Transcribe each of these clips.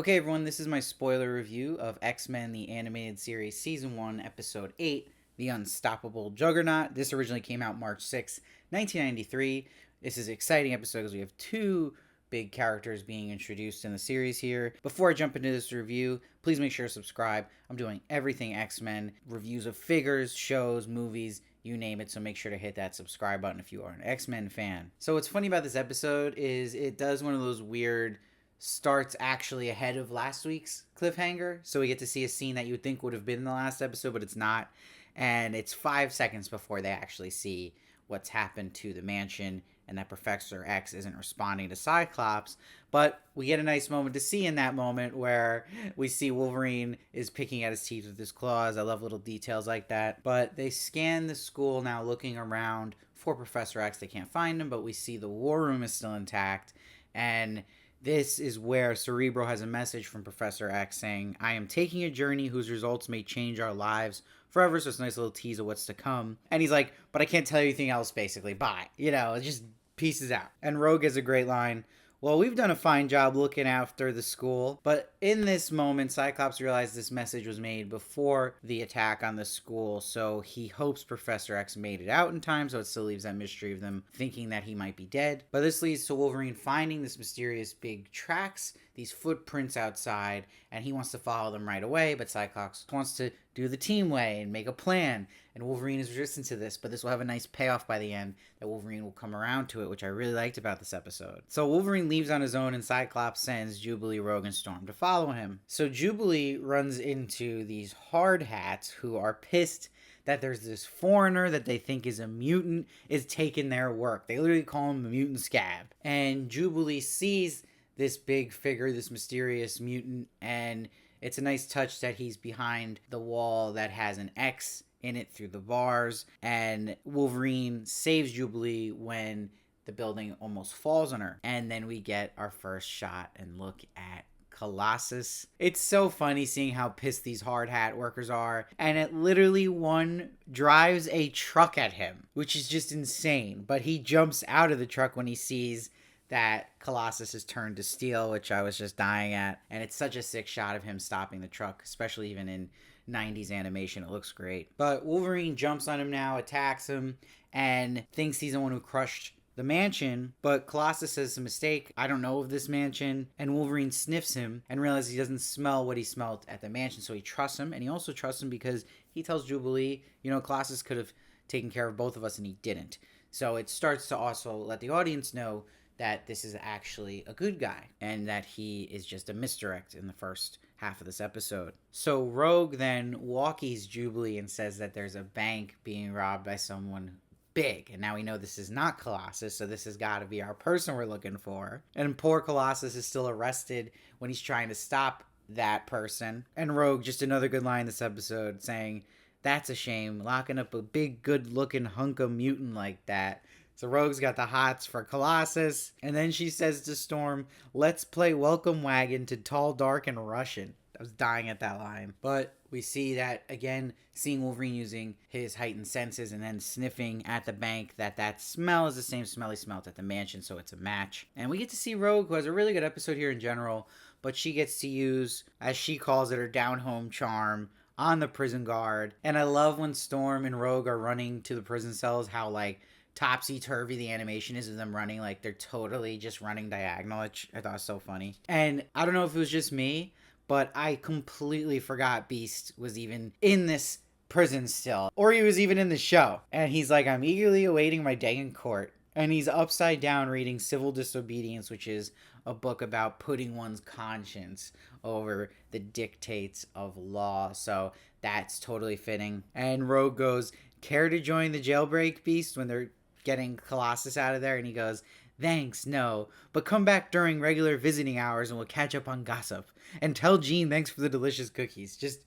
Okay, everyone, this is my spoiler review of X-Men the Animated Series Season 1, Episode 8, The Unstoppable Juggernaut. This originally came out March 6, 1993. This is an exciting episode because we have two big characters being introduced in the series here. Before I jump into this review, please make sure to subscribe. I'm doing everything X-Men, reviews of figures, shows, movies, you name it, so make sure to hit that subscribe button if you are an X-Men fan. So what's funny about this episode is it does one of those weird starts actually ahead of last week's cliffhanger. So we get to see a scene that you would think would have been in the last episode, but it's not. And it's 5 seconds before they actually see what's happened to the mansion and that Professor X isn't responding to Cyclops. But we get a nice moment to see in that moment where we see Wolverine is picking at his teeth with his claws. I love little details like that. But they scan the school now looking around for Professor X. They can't find him, but we see the war room is still intact. And this is where Cerebro has a message from Professor X saying, I am taking a journey whose results may change our lives forever. So it's a nice little tease of what's to come. And he's like, but I can't tell you anything else, basically. Bye. It just pieces out. And Rogue has a great line. Well, we've done a fine job looking after the school, but in this moment, Cyclops realized this message was made before the attack on the school, so he hopes Professor X made it out in time, so it still leaves that mystery of them thinking that he might be dead. But this leads to Wolverine finding this mysterious big tracks, these footprints outside, and he wants to follow them right away, but Cyclops wants to do the team way and make a plan. And Wolverine is resistant to this, but this will have a nice payoff by the end that Wolverine will come around to it, which I really liked about this episode. So Wolverine leaves on his own, and Cyclops sends Jubilee, Rogue, and Storm to follow him. So Jubilee runs into these hard hats who are pissed that there's this foreigner that they think is a mutant is taking their work. They literally call him a mutant scab. And Jubilee sees this big figure, this mysterious mutant, and it's a nice touch that he's behind the wall that has an X in it through the bars, and Wolverine saves Jubilee when the building almost falls on her. And then we get our first shot and look at Colossus. It's so funny seeing how pissed these hard hat workers are, and it literally one drives a truck at him, which is just insane. But he jumps out of the truck when he sees that Colossus is turned to steel, which I was just dying at. And it's such a sick shot of him stopping the truck, especially even in 90s animation. It looks great. But Wolverine jumps on him now, attacks him, and thinks he's the one who crushed the mansion. But Colossus says it's a mistake. I don't know of this mansion. And Wolverine sniffs him and realizes he doesn't smell what he smelled at the mansion. So he trusts him. And he also trusts him because he tells Jubilee, Colossus could have taken care of both of us, and he didn't. So it starts to also let the audience know that this is actually a good guy and that he is just a misdirect in the first half of this episode. So Rogue then walkies Jubilee and says that there's a bank being robbed by someone big. And now we know this is not Colossus, so this has got to be our person we're looking for. And poor Colossus is still arrested when he's trying to stop that person. And Rogue, just another good line this episode, saying, that's a shame, locking up a big good-looking hunk of mutant like that. So Rogue's got the hots for Colossus. And then she says to Storm, let's play Welcome Wagon to Tall, Dark, and Russian. I was dying at that line. But we see that, again, seeing Wolverine using his heightened senses and then sniffing at the bank, that smell is the same smell he smelled at the mansion, so it's a match. And we get to see Rogue, who has a really good episode here in general, but she gets to use, as she calls it, her down-home charm on the prison guard. And I love when Storm and Rogue are running to the prison cells, how, topsy-turvy the animation is of them running, they're totally just running diagonal, which I thought was so funny. And I don't know if it was just me, but I completely forgot Beast was even in this prison still, or he was even in the show. And he's like, I'm eagerly awaiting my day in court. And he's upside down reading Civil Disobedience, which is a book about putting one's conscience over the dictates of law. So that's totally fitting. And Rogue goes, care to join the jailbreak, Beast, when they're getting Colossus out of there? And he goes, thanks, no, but come back during regular visiting hours and we'll catch up on gossip. And tell Jean thanks for the delicious cookies. Just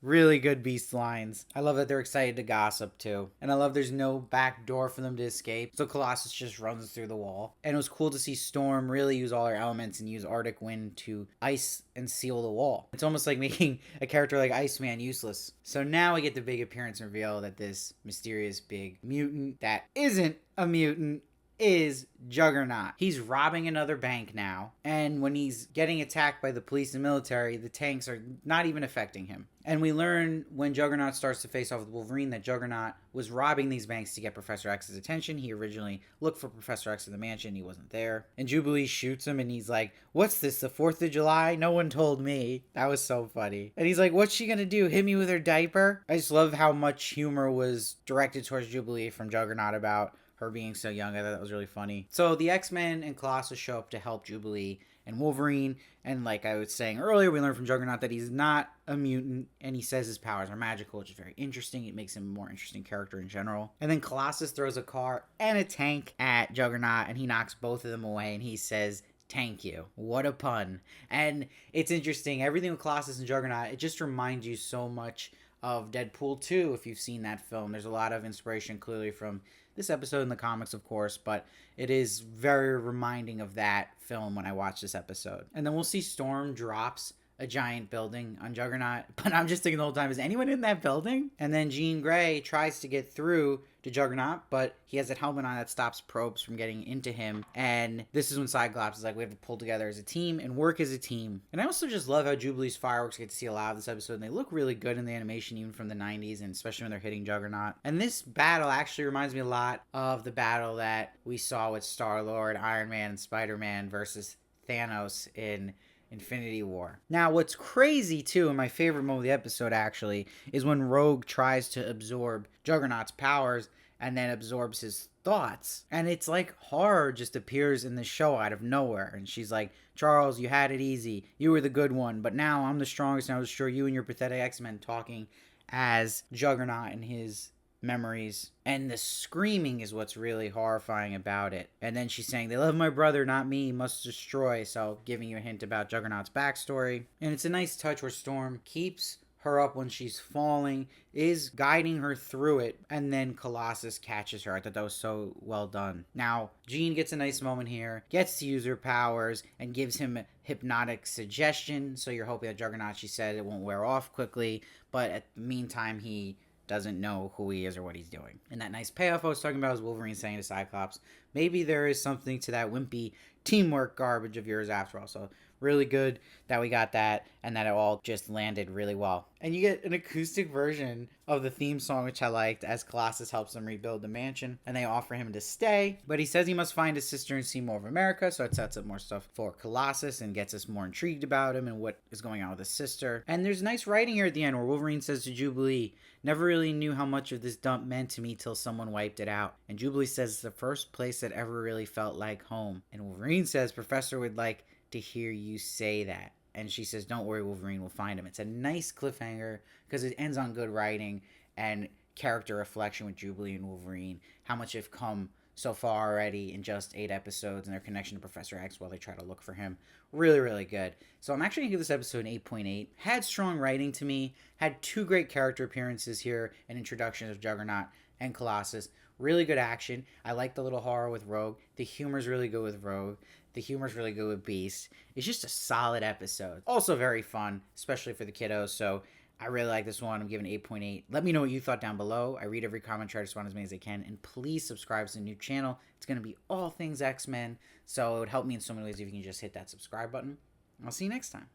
really good Beast lines. I love that they're excited to gossip too. And I love there's no back door for them to escape. So Colossus just runs through the wall. And it was cool to see Storm really use all her elements and use Arctic Wind to ice and seal the wall. It's almost like making a character like Iceman useless. So now we get the big appearance and reveal that this mysterious big mutant that isn't a mutant is Juggernaut. He's robbing another bank now, and when he's getting attacked by the police and military, the tanks are not even affecting him. And we learn when Juggernaut starts to face off with Wolverine that Juggernaut was robbing these banks to get Professor X's attention. He originally looked for Professor X in the mansion. He wasn't there. And Jubilee shoots him and he's like, "What's this, the 4th of July? No one told me." That was so funny. And he's like, "What's she gonna do? Hit me with her diaper?" I just love how much humor was directed towards Jubilee from Juggernaut about her being so young. I thought that was really funny. So the X-Men and Colossus show up to help Jubilee and Wolverine. And like I was saying earlier, we learned from Juggernaut that he's not a mutant, and he says his powers are magical, which is very interesting. It makes him a more interesting character in general. And then Colossus throws a car and a tank at Juggernaut, and he knocks both of them away, and he says, "Thank you." What a pun. And it's interesting. Everything with Colossus and Juggernaut, it just reminds you so much of Deadpool 2, if you've seen that film. There's a lot of inspiration clearly from this episode in the comics, of course, but it is very reminding of that film when I watch this episode. And then we'll see Storm drops a giant building on Juggernaut, but I'm just thinking the whole time, is anyone in that building? And then Jean Grey tries to get through to Juggernaut, but he has that helmet on that stops probes from getting into him. And this is when Cyclops is like, we have to pull together as a team and work as a team. And I also just love how Jubilee's fireworks get to see a lot of this episode, and they look really good in the animation, even from the 90s, and especially when they're hitting Juggernaut. And this battle actually reminds me a lot of the battle that we saw with Star-Lord, Iron Man, and Spider-Man versus Thanos in Infinity War. Now, what's crazy too, and my favorite moment of the episode actually, is when Rogue tries to absorb Juggernaut's powers and then absorbs his thoughts. And it's like horror just appears in the show out of nowhere. And she's like, "Charles, you had it easy. You were the good one. But now I'm the strongest, and I was sure you and your pathetic X-Men," talking as Juggernaut and his memories. And the screaming is what's really horrifying about it. And then she's saying, "They love my brother, not me, must destroy," so giving you a hint about Juggernaut's backstory. And it's a nice touch where Storm keeps her up when she's falling, is guiding her through it, and then Colossus catches her. I thought that was so well done. Now, Jean gets a nice moment here, gets to use her powers, and gives him a hypnotic suggestion, so you're hoping that Juggernaut, she said, it won't wear off quickly, but at the meantime, he doesn't know who he is or what he's doing. And that nice payoff I was talking about is Wolverine saying to Cyclops, "Maybe there is something to that wimpy teamwork garbage of yours after all." So really good that we got that, and that it all just landed really well. And you get an acoustic version of the theme song, which I liked, as Colossus helps them rebuild the mansion, and they offer him to stay, but he says he must find his sister and see more of America, so it sets up more stuff for Colossus and gets us more intrigued about him and what is going on with his sister. And there's nice writing here at the end where Wolverine says to Jubilee, "Never really knew how much of this dump meant to me till someone wiped it out." And Jubilee says it's the first place that ever really felt like home. And Wolverine says, "Professor would like to hear you say that." And she says, "Don't worry, Wolverine will find him." It's a nice cliffhanger because it ends on good writing and character reflection with Jubilee and Wolverine. How much have come so far already in just 8 episodes, and their connection to Professor X while they try to look for him. Really, really good. So I'm actually going to give this episode an 8.8. Had strong writing to me. Had 2 great character appearances here and introductions of Juggernaut and Colossus. Really good action. I like the little horror with Rogue. The humor's really good with Rogue. The humor's really good with Beast. It's just a solid episode. Also very fun, especially for the kiddos. So I really like this one. I'm giving 8.8. Let me know what you thought down below. I read every comment, try to respond as many as I can. And please subscribe to the new channel. It's going to be all things X-Men. So it would help me in so many ways if you can just hit that subscribe button. I'll see you next time.